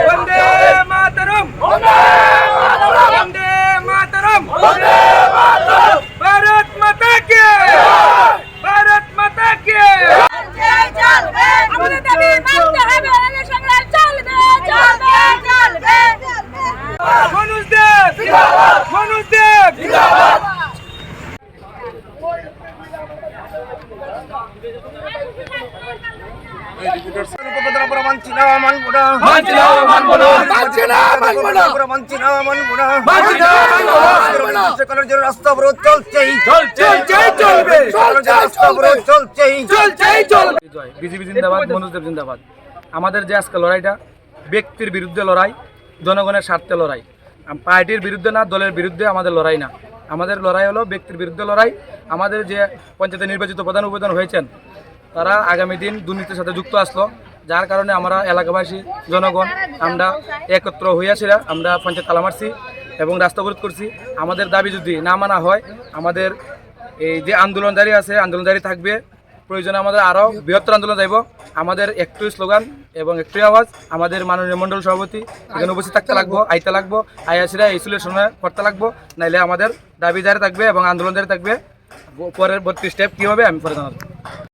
वंदे मातरम वंदे मातरम भारत माता की भारत माता की আমাদের দাবি মানতে হবে সংগ্রাম চলবে চলবে চলবে মানুষ দেব জিন্দাবাদ মানুষ দেব জিন্দাবাদ রাস্তা অবরোধ চলছেই চলবে রাস্তা অবরোধ চলছেই বিজেপি জিন্দাবাদ, মনোজ দেব জিন্দাবাদ। আমাদের যে আজকে লড়াইটা ব্যক্তির বিরুদ্ধে লড়াই, জনগণের স্বার্থে লড়াই, পার্টির বিরুদ্ধে না, দলের বিরুদ্ধে আমাদের লড়াই না। আমাদের লড়াই হলো ব্যক্তির বিরুদ্ধে লড়াই। আমাদের যে পঞ্চায়েতে নির্বাচিত প্রধান উপপ্রধান হয়েছেন তারা আগামী দিন দুর্নীতির সাথে যুক্ত আসলো, যার কারণে আমরা এলাকাবাসী জনগণ আমরা একত্র হইয়াছিলাম। আমরা পঞ্চায়েত তালা মারছি এবং রাস্তা অবরোধ করছি। আমাদের দাবি যদি না মানা হয়, আমাদের এই যে আন্দোলনকারী আছে আন্দোলনকারী থাকবে, প্রয়োজনে আমাদের আরও বৃহত্তর আন্দোলন যাইব। আমাদের একটু স্লোগান এবং একটু আওয়াজ, আমাদের মাননীয় মণ্ডল সভাপতি এখানে উপস্থিত থাকতে লাগবো, আইতে লাগবো, আইয়াসিরা এই সলিউশনে করতে লাগবো, নাইলে আমাদের দাবি জারি থাকবে এবং আন্দোলন জারি থাকবে। পরবর্তী স্টেপ কী হবে আমি পরে জানাবো।